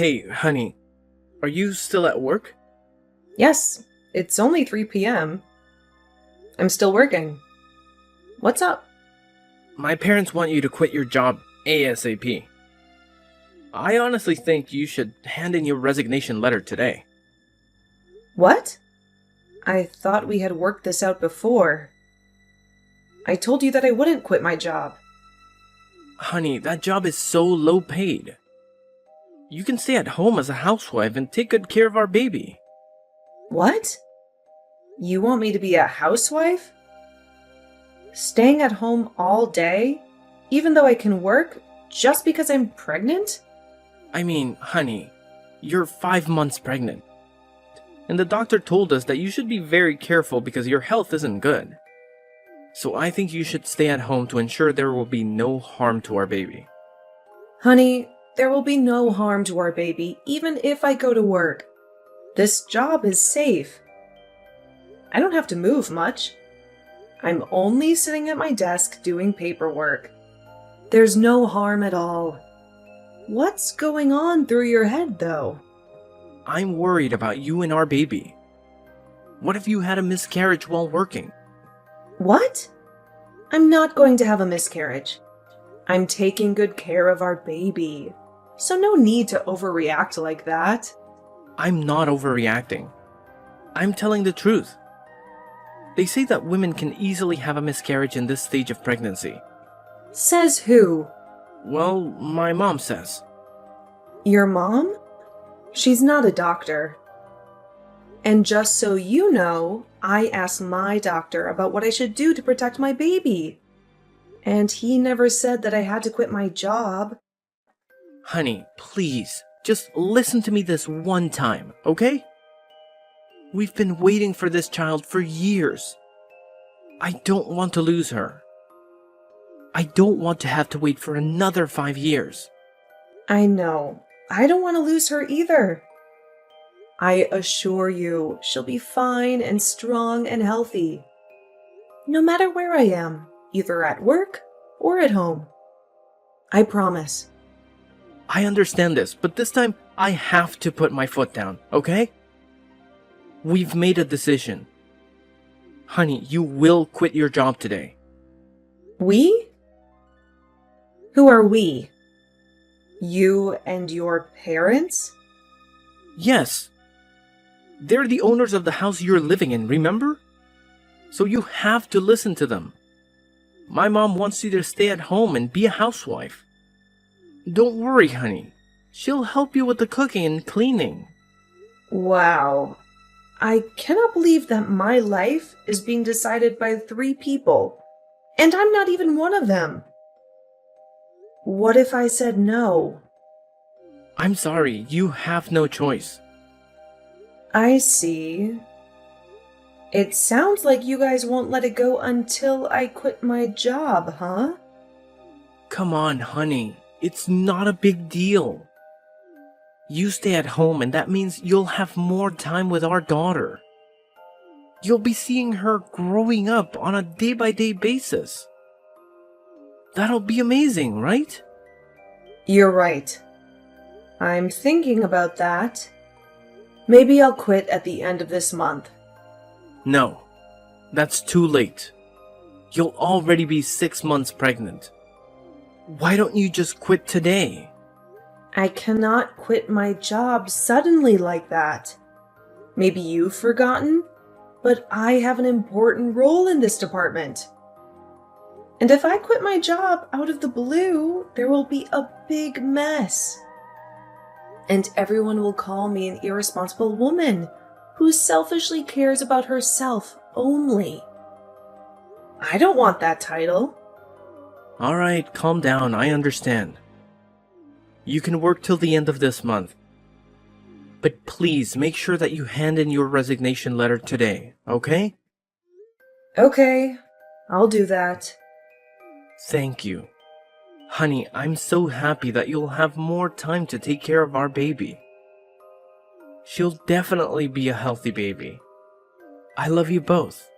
Hey, honey, are you still at work? Yes, it's only 3 p.m. I'm still working. What's up? My parents want you to quit your job ASAP. I honestly think you should hand in your resignation letter today. What? I thought we had worked this out before. I told you that I wouldn't quit my job. Honey, that job is so low paid. You can stay at home as a housewife and take good care of our baby. What? You want me to be a housewife? Staying at home all day, even though I can work, just because I'm pregnant? I mean, honey, you're 5 months pregnant. And the doctor told us that you should be very careful because your health isn't good. So I think you should stay at home to ensure there will be no harm to our baby. Honey, there will be no harm to our baby, even if I go to work. This job is safe. I don't have to move much. I'm only sitting at my desk doing paperwork. There's no harm at all. What's going on through your head, though? I'm worried about you and our baby. What if you had a miscarriage while working? What? I'm not going to have a miscarriage. I'm taking good care of our baby, so no need to overreact like that. I'm not overreacting. I'm telling the truth. They say that women can easily have a miscarriage in this stage of pregnancy. Says who? Well, my mom says. Your mom? She's not a doctor. And just so you know, I asked my doctor about what I should do to protect my baby. And he never said that I had to quit my job. Honey, please, just listen to me this one time, okay? We've been waiting for this child for years. I don't want to lose her. I don't want to have to wait for another 5 years. I know. I don't want to lose her either. I assure you, she'll be fine and strong and healthy. No matter where I am, either at work or at home. I promise. I understand this, but this time I have to put my foot down, okay? We've made a decision. Honey, you will quit your job today. We? Who are we? You and your parents? Yes. They're the owners of the house you're living in, remember? So you have to listen to them. My mom wants you to stay at home and be a housewife. Don't worry, honey. She'll help you with the cooking and cleaning. Wow. I cannot believe that my life is being decided by 3 people, and I'm not even one of them. What if I said no? I'm sorry, you have no choice. I see. It sounds like you guys won't let it go until I quit my job, huh? Come on, honey. It's not a big deal. You stay at home and that means you'll have more time with our daughter. You'll be seeing her growing up on a day-by-day basis. That'll be amazing, right? You're right. I'm thinking about that. Maybe I'll quit at the end of this month. No, that's too late. You'll already be 6 months pregnant. Why don't you just quit today? I cannot quit my job suddenly like that. Maybe you've forgotten, but I have an important role in this department. And if I quit my job out of the blue, there will be a big mess. And everyone will call me an irresponsible woman who selfishly cares about herself only. I don't want that title. Alright, calm down, I understand. You can work till the end of this month. But please make sure that you hand in your resignation letter today, okay? Okay, I'll do that. Thank you. Honey, I'm so happy that you'll have more time to take care of our baby. She'll definitely be a healthy baby. I love you both.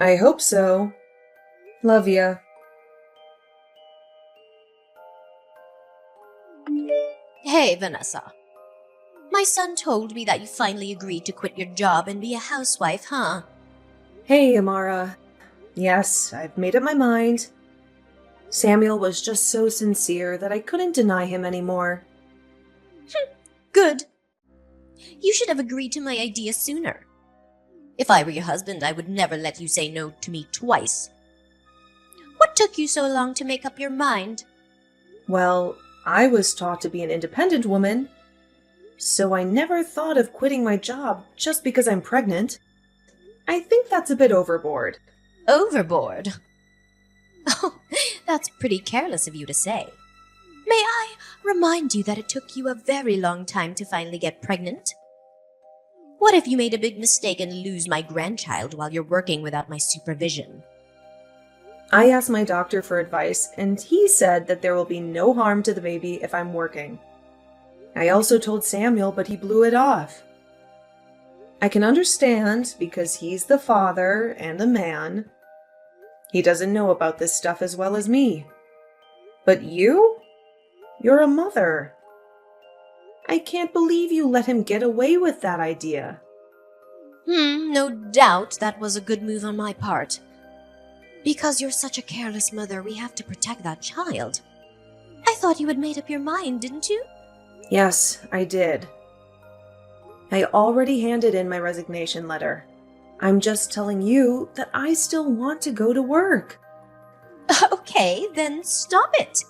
I hope so. Love ya. Hey, Vanessa. My son told me that you finally agreed to quit your job and be a housewife, huh? Hey, Amara. Yes, I've made up my mind. Samuel was just so sincere that I couldn't deny him anymore. Good. You should have agreed to my idea sooner. If I were your husband, I would never let you say no to me twice. What took you so long to make up your mind? Well, I was taught to be an independent woman, so I never thought of quitting my job just because I'm pregnant. I think that's a bit overboard. Overboard? Oh, that's pretty careless of you to say. May I remind you that it took you a very long time to finally get pregnant? What if you made a big mistake and lose my grandchild while you're working without my supervision? I asked my doctor for advice, and he said that there will be no harm to the baby if I'm working. I also told Samuel, but he blew it off. I can understand because he's the father and a man. He doesn't know about this stuff as well as me. But you? You're a mother. I can't believe you let him get away with that idea. No doubt that was a good move on my part. Because you're such a careless mother, we have to protect that child. I thought you had made up your mind, didn't you? Yes, I did. I already handed in my resignation letter. I'm just telling you that I still want to go to work. Okay, then stop it.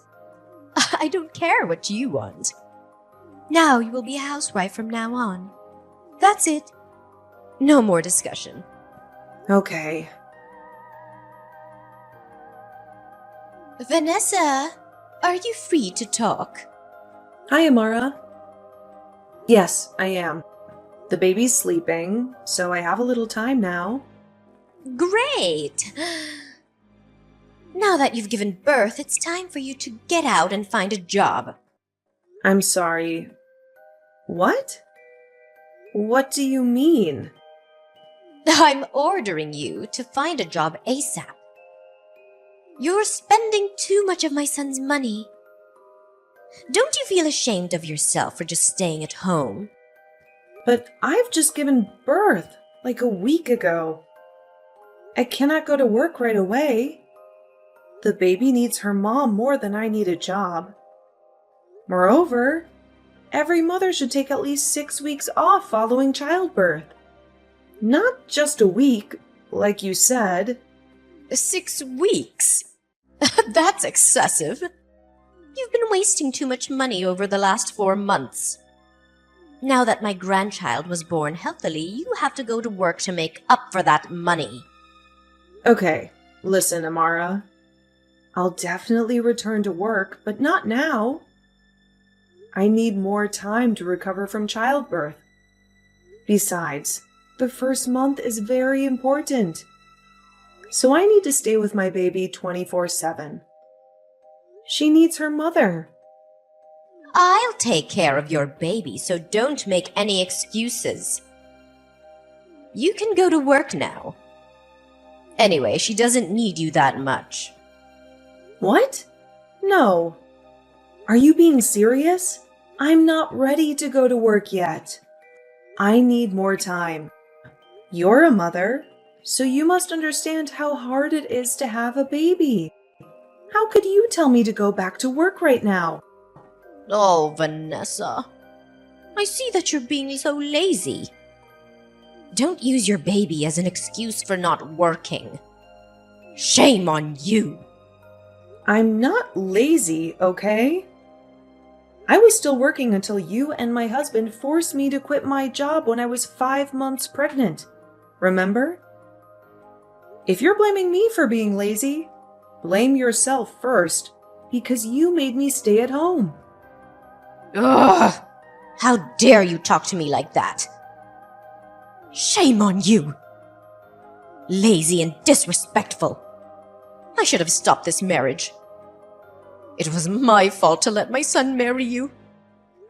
I don't care what you want. Now you will be a housewife from now on. That's it. No more discussion. Okay. Vanessa, are you free to talk? Hi, Amara. Yes, I am. The baby's sleeping, so I have a little time now. Great! Now that you've given birth, it's time for you to get out and find a job. I'm sorry. What? What do you mean? I'm ordering you to find a job ASAP. You're spending too much of my son's money. Don't you feel ashamed of yourself for just staying at home? But I've just given birth, like a week ago. I cannot go to work right away. The baby needs her mom more than I need a job. Moreover, every mother should take at least 6 weeks off following childbirth. Not just a week, like you said. 6 weeks? That's excessive. You've been wasting too much money over the last 4 months. Now that my grandchild was born healthily, you have to go to work to make up for that money. Okay, listen, Amara. I'll definitely return to work, but not now. I need more time to recover from childbirth. Besides, the first month is very important. So I need to stay with my baby 24/7. She needs her mother. I'll take care of your baby, so don't make any excuses. You can go to work now. Anyway, she doesn't need you that much. What? No. Are you being serious? I'm not ready to go to work yet. I need more time. You're a mother, so you must understand how hard it is to have a baby. How could you tell me to go back to work right now? Oh, Vanessa. I see that you're being so lazy. Don't use your baby as an excuse for not working. Shame on you. I'm not lazy, okay? I was still working until you and my husband forced me to quit my job when I was 5 months pregnant. Remember? If you're blaming me for being lazy, blame yourself first, because you made me stay at home. Ugh! How dare you talk to me like that? Shame on you! Lazy and disrespectful. I should have stopped this marriage. It was my fault to let my son marry you.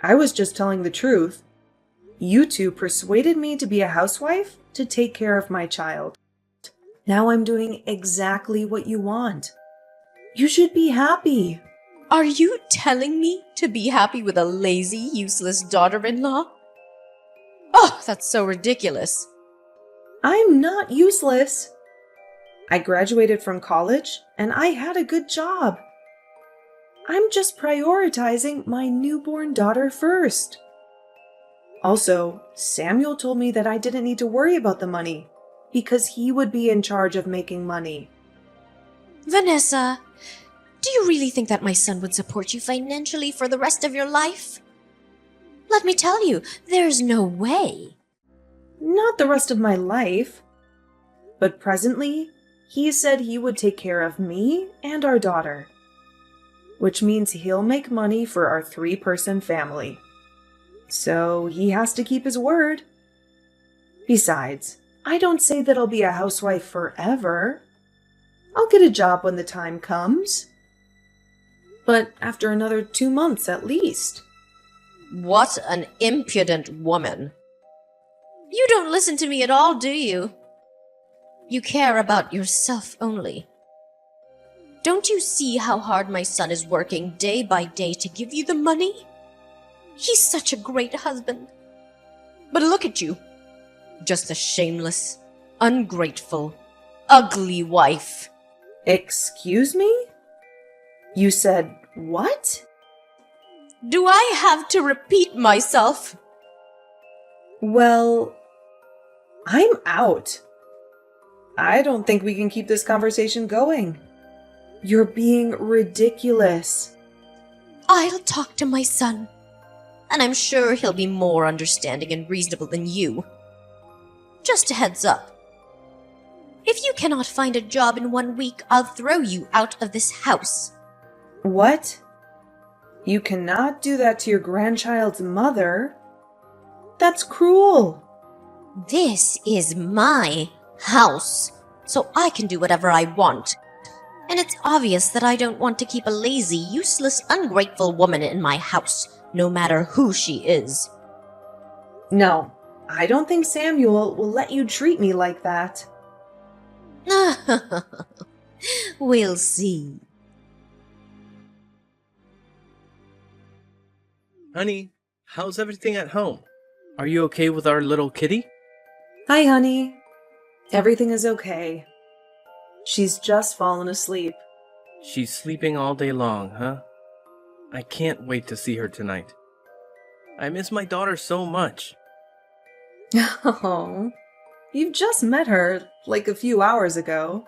I was just telling the truth. You two persuaded me to be a housewife to take care of my child. Now I'm doing exactly what you want. You should be happy. Are you telling me to be happy with a lazy, useless daughter-in-law? Oh, that's so ridiculous. I'm not useless. I graduated from college and I had a good job. I'm just prioritizing my newborn daughter first. Also, Samuel told me that I didn't need to worry about the money because he would be in charge of making money. Vanessa, do you really think that my son would support you financially for the rest of your life? Let me tell you, there's no way. Not the rest of my life. But presently, he said he would take care of me and our daughter. Which means he'll make money for our 3-person family. So he has to keep his word. Besides, I don't say that I'll be a housewife forever. I'll get a job when the time comes. But after another 2 months at least. What an impudent woman. You don't listen to me at all, do you? You care about yourself only. Don't you see how hard my son is working day by day to give you the money? He's such a great husband. But look at you. Just a shameless, ungrateful, ugly wife. Excuse me? You said what? Do I have to repeat myself? Well, I'm out. I don't think we can keep this conversation going. You're being ridiculous. I'll talk to my son, and I'm sure he'll be more understanding and reasonable than you. Just a heads up. If you cannot find a job in 1 week, I'll throw you out of this house. What? You cannot do that to your grandchild's mother. That's cruel. This is my house, so I can do whatever I want. And it's obvious that I don't want to keep a lazy, useless, ungrateful woman in my house, no matter who she is. No, I don't think Samuel will let you treat me like that. We'll see. Honey, how's everything at home? Are you okay with our little kitty? Hi, honey. Everything is okay. She's just fallen asleep. She's sleeping all day long, huh? I can't wait to see her tonight. I miss my daughter so much. Oh, you've just met her like a few hours ago.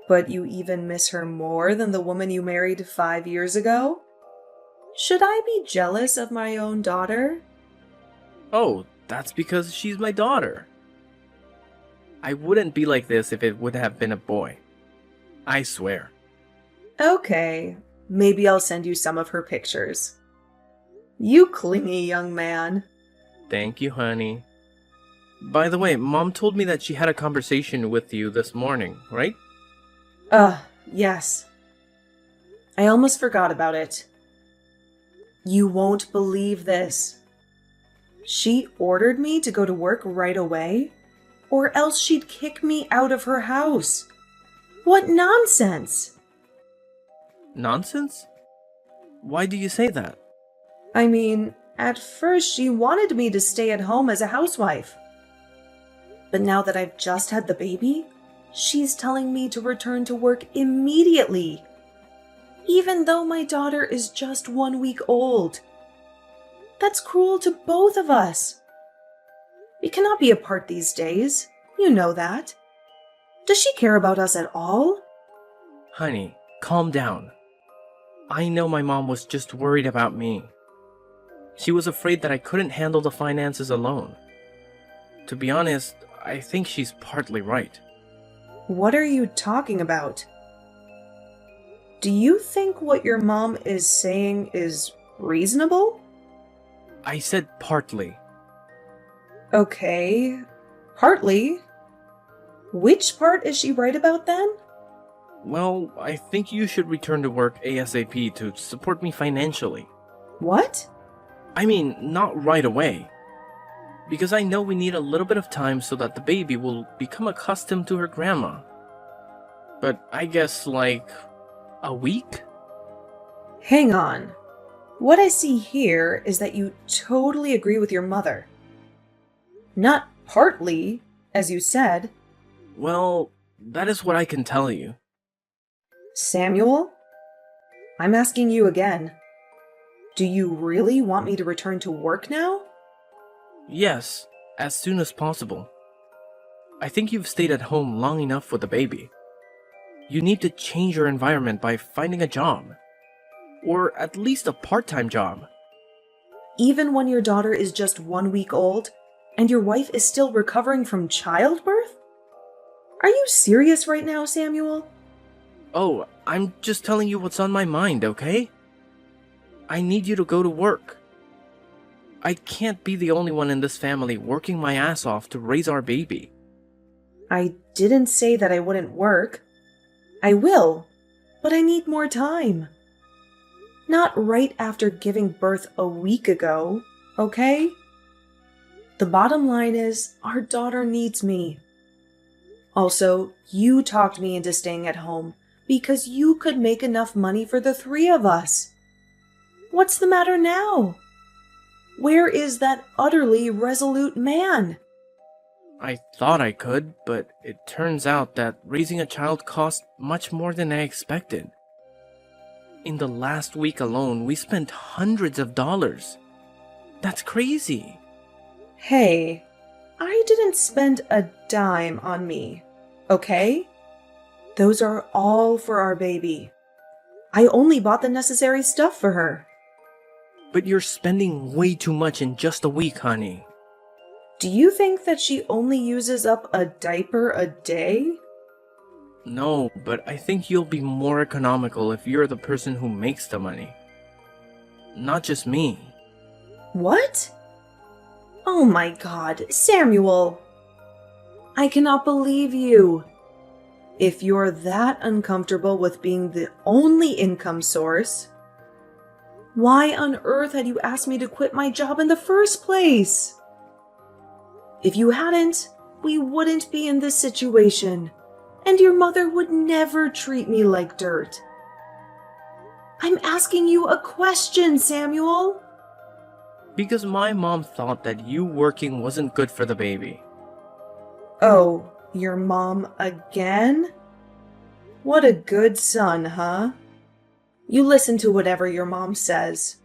But you even miss her more than the woman you married 5 years ago? Should I be jealous of my own daughter? Oh, that's because she's my daughter. I wouldn't be like this if it would have been a boy. I swear. Okay, maybe I'll send you some of her pictures. You clingy young man. Thank you, honey. By the way, Mom told me that she had a conversation with you this morning, right? Yes. I almost forgot about it. You won't believe this. She ordered me to go to work right away, or else she'd kick me out of her house. What nonsense! Nonsense? Why do you say that? I mean, at first she wanted me to stay at home as a housewife. But now that I've just had the baby, she's telling me to return to work immediately, even though my daughter is just 1 week old. That's cruel to both of us. We cannot be apart these days. You know that. Does she care about us at all? Honey, calm down. I know my mom was just worried about me. She was afraid that I couldn't handle the finances alone. To be honest, I think she's partly right. What are you talking about? Do you think what your mom is saying is reasonable? I said partly. Okay, partly. Which part is she right about then? Well, I think you should return to work ASAP to support me financially. What? I mean, not right away. Because I know we need a little bit of time so that the baby will become accustomed to her grandma. But I guess like a week? Hang on. What I see here is that you totally agree with your mother. Not partly, as you said. Well, that is what I can tell you. Samuel, I'm asking you again. Do you really want me to return to work now? Yes, as soon as possible. I think you've stayed at home long enough with the baby. You need to change your environment by finding a job. Or at least a part-time job. Even when your daughter is just 1 week old and your wife is still recovering from childbirth? Are you serious right now, Samuel? Oh, I'm just telling you what's on my mind, okay? I need you to go to work. I can't be the only one in this family working my ass off to raise our baby. I didn't say that I wouldn't work. I will, but I need more time. Not right after giving birth a week ago, okay? The bottom line is, our daughter needs me. Also, you talked me into staying at home because you could make enough money for the 3 of us. What's the matter now? Where is that utterly resolute man? I thought I could, but it turns out that raising a child costs much more than I expected. In the last week alone, we spent hundreds of dollars. That's crazy. Hey, I didn't spend a dime on me, okay? Those are all for our baby. I only bought the necessary stuff for her. But you're spending way too much in just a week, honey. Do you think that she only uses up a diaper a day? No, but I think you'll be more economical if you're the person who makes the money. Not just me. What? Oh my God, Samuel! I cannot believe you. If you're that uncomfortable with being the only income source, why on earth had you asked me to quit my job in the first place? If you hadn't, we wouldn't be in this situation, and your mother would never treat me like dirt. I'm asking you a question, Samuel. Because my mom thought that you working wasn't good for the baby. Oh, your mom again? What a good son, huh? You listen to whatever your mom says.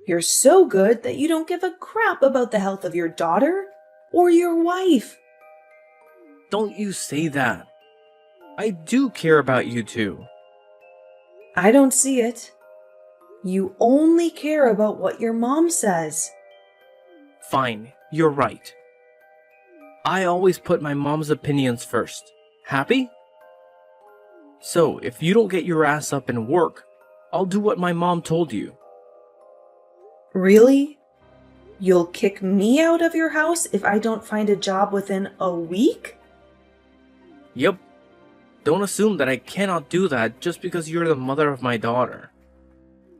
You're so good that you don't give a crap about the health of your daughter or your wife. Don't you say that. I do care about you too. I don't see it. You only care about what your mom says. Fine, you're right. I always put my mom's opinions first. Happy? So, if you don't get your ass up and work, I'll do what my mom told you. Really? You'll kick me out of your house if I don't find a job within a week? Yep. Don't assume that I cannot do that just because you're the mother of my daughter.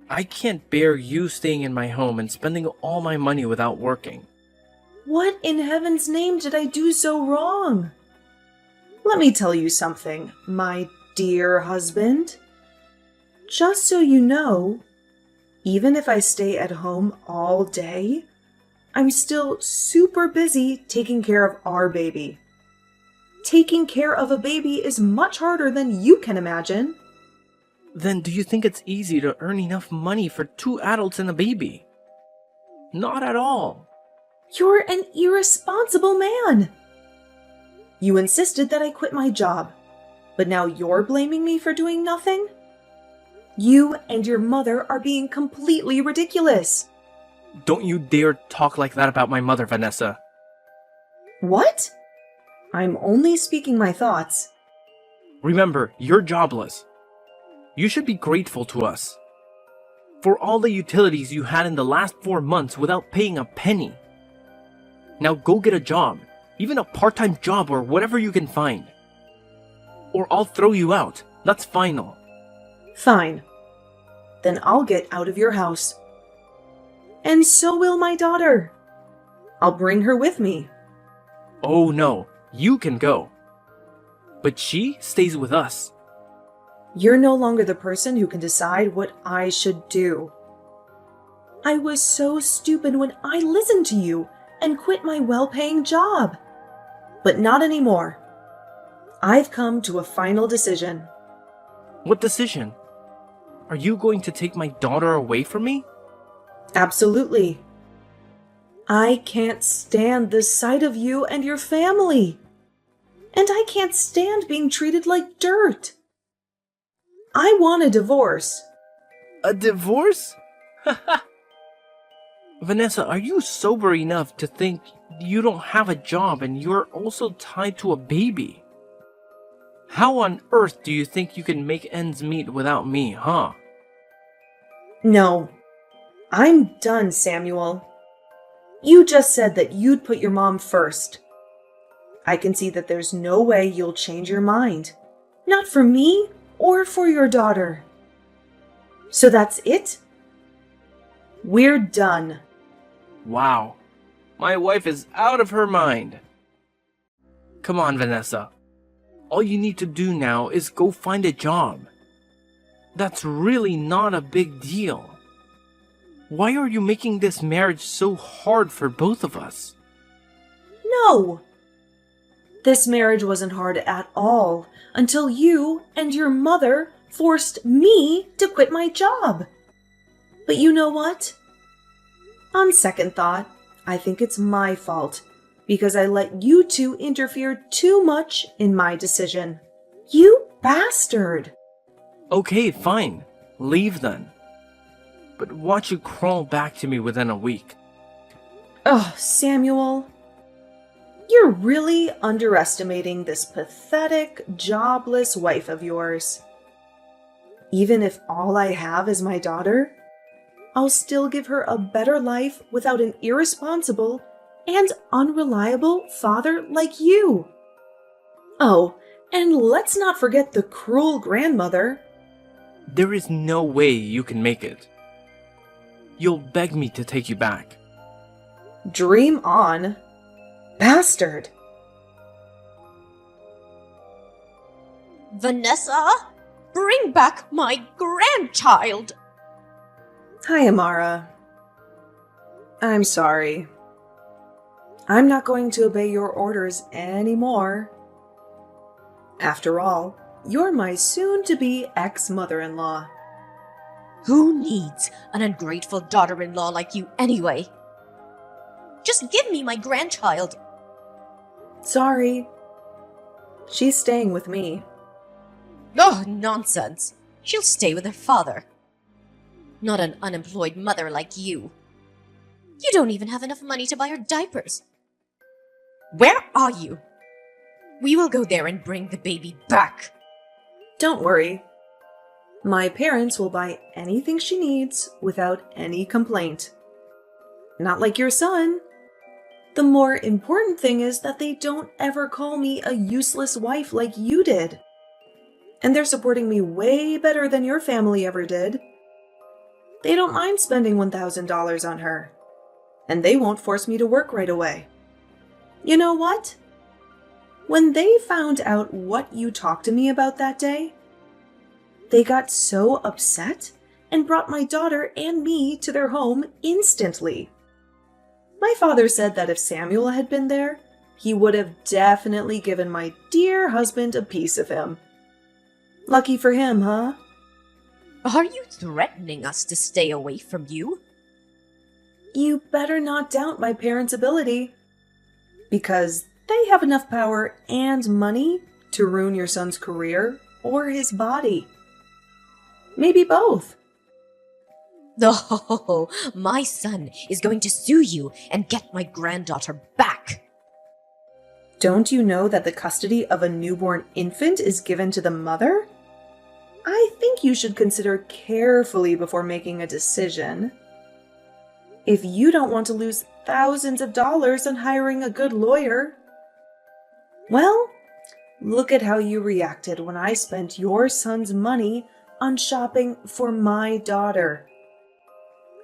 I can't bear you staying in my home and spending all my money without working. What in heaven's name did I do so wrong? Let me tell you something, my dear husband. Just so you know, even if I stay at home all day, I'm still super busy taking care of our baby. Taking care of a baby is much harder than you can imagine. Then do you think it's easy to earn enough money for 2 adults and a baby? Not at all. You're an irresponsible man. You insisted that I quit my job, but now you're blaming me for doing nothing? You and your mother are being completely ridiculous. Don't you dare talk like that about my mother, Vanessa. What? I'm only speaking my thoughts. Remember, you're jobless. You should be grateful to us for all the utilities you had in the last 4 months without paying a penny. Now go get a job, even a part-time job or whatever you can find. Or I'll throw you out. That's final. Fine. Then I'll get out of your house. And so will my daughter. I'll bring her with me. Oh no, you can go. But she stays with us. You're no longer the person who can decide what I should do. I was so stupid when I listened to you and quit my well-paying job. But not anymore. I've come to a final decision. What decision? Are you going to take my daughter away from me? Absolutely. I can't stand the sight of you and your family. And I can't stand being treated like dirt. I want a divorce. A divorce? Vanessa, are you sober enough to think you don't have a job and you're also tied to a baby? How on earth do you think you can make ends meet without me, huh? No. I'm done, Samuel. You just said that you'd put your mom first. I can see that there's no way you'll change your mind. Not for me or for your daughter. So that's it? We're done. Wow. My wife is out of her mind. Come on, Vanessa. All you need to do now is go find a job. That's really not a big deal. Why are you making this marriage so hard for both of us? No. This marriage wasn't hard at all until you and your mother forced me to quit my job. But you know what? On second thought, I think it's my fault because I let you two interfere too much in my decision. You bastard! Okay, fine. Leave then. But watch you crawl back to me within a week. Oh, Samuel. You're really underestimating this pathetic, jobless wife of yours. Even if all I have is my daughter, I'll still give her a better life without an irresponsible and unreliable father like you. Oh, and let's not forget the cruel grandmother. There is no way you can make it. You'll beg me to take you back. Dream on. Bastard. Vanessa, bring back my grandchild! Hi, Amara. I'm sorry. I'm not going to obey your orders anymore. After all, you're my soon-to-be ex-mother-in-law. Who needs an ungrateful daughter-in-law like you anyway? Just give me my grandchild. Sorry. She's staying with me. Oh, nonsense. She'll stay with her father. Not an unemployed mother like you. You don't even have enough money to buy her diapers. Where are you? We will go there and bring the baby back. Don't worry. My parents will buy anything she needs without any complaint. Not like your son. The more important thing is that they don't ever call me a useless wife like you did. And they're supporting me way better than your family ever did. They don't mind spending $1,000 on her. And they won't force me to work right away. You know what? When they found out what you talked to me about that day, they got so upset and brought my daughter and me to their home instantly. My father said that if Samuel had been there, he would have definitely given my dear husband a piece of him. Lucky for him, huh? Are you threatening us to stay away from you? You better not doubt my parents' ability. Because they have enough power and money to ruin your son's career or his body. Maybe both. Oh, my son is going to sue you and get my granddaughter back. Don't you know that the custody of a newborn infant is given to the mother? I think you should consider carefully before making a decision. If you don't want to lose thousands of dollars on hiring a good lawyer. Well, look at how you reacted when I spent your son's money on shopping for my daughter.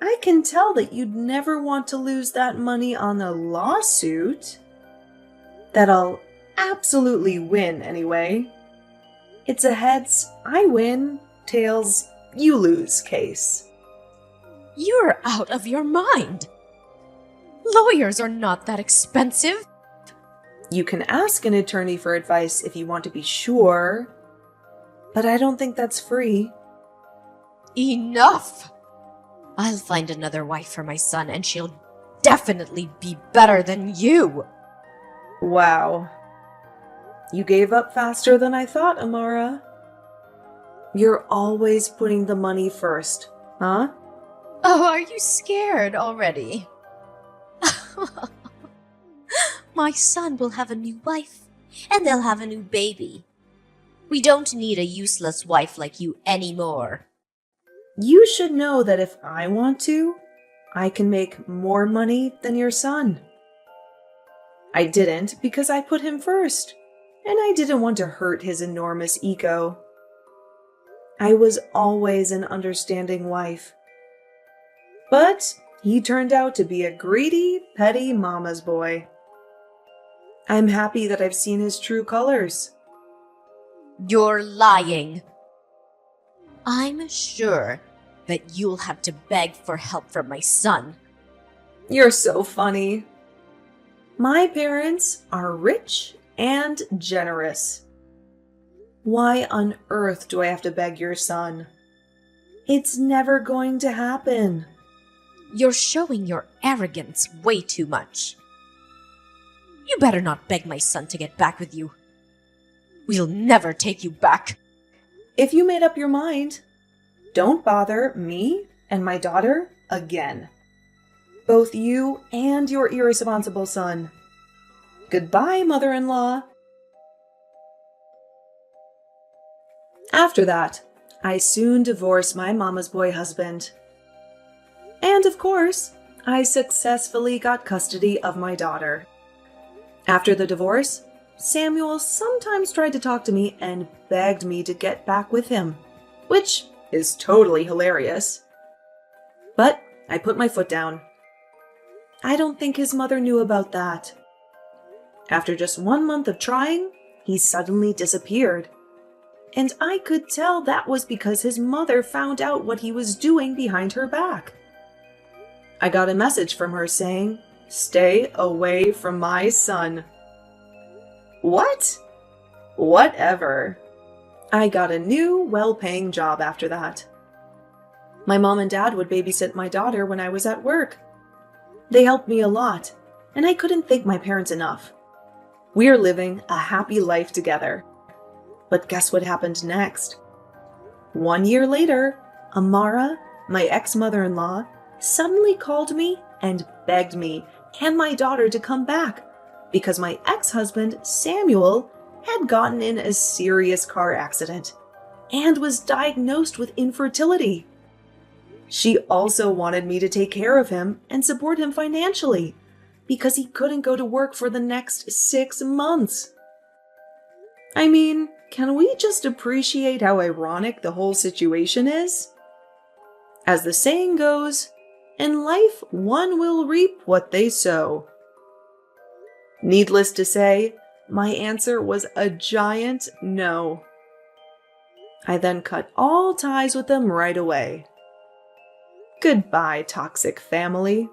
I can tell that you'd never want to lose that money on a lawsuit. That I'll absolutely win anyway. It's a heads, I win, tails, you lose case. You're out of your mind. Lawyers are not that expensive. You can ask an attorney for advice if you want to be sure, but I don't think that's free. Enough! I'll find another wife for my son, and she'll definitely be better than you. Wow. You gave up faster than I thought, Amara. You're always putting the money first, huh? Oh, are you scared already? My son will have a new wife, and they'll have a new baby. We don't need a useless wife like you anymore. You should know that if I want to, I can make more money than your son. I didn't because I put him first, and I didn't want to hurt his enormous ego. I was always an understanding wife. But he turned out to be a greedy, petty mama's boy. I'm happy that I've seen his true colors. You're lying. I'm sure that you'll have to beg for help from my son. You're so funny. My parents are rich and generous. Why on earth do I have to beg your son? It's never going to happen. You're showing your arrogance way too much. You better not beg my son to get back with you. We'll never take you back. If you made up your mind, don't bother me and my daughter again. Both you and your irresponsible son. Goodbye, mother-in-law. After that, I soon divorced my mama's boy husband. And of course, I successfully got custody of my daughter. After the divorce, Samuel sometimes tried to talk to me and begged me to get back with him, which is totally hilarious. But I put my foot down. I don't think his mother knew about that. After just 1 month of trying, he suddenly disappeared. And I could tell that was because his mother found out what he was doing behind her back. I got a message from her saying, "Stay away from my son." What? Whatever. I got a new, well-paying job after that. My mom and dad would babysit my daughter when I was at work. They helped me a lot, and I couldn't thank my parents enough. We're living a happy life together. But guess what happened next? 1 year later, Amara, my ex-mother-in-law, suddenly called me and begged me and my daughter to come back because my ex-husband, Samuel, had gotten in a serious car accident and was diagnosed with infertility. She also wanted me to take care of him and support him financially because he couldn't go to work for the next 6 months. I mean, can we just appreciate how ironic the whole situation is? As the saying goes, in life one will reap what they sow. Needless to say, my answer was a giant no. I then cut all ties with them right away. Goodbye, toxic family.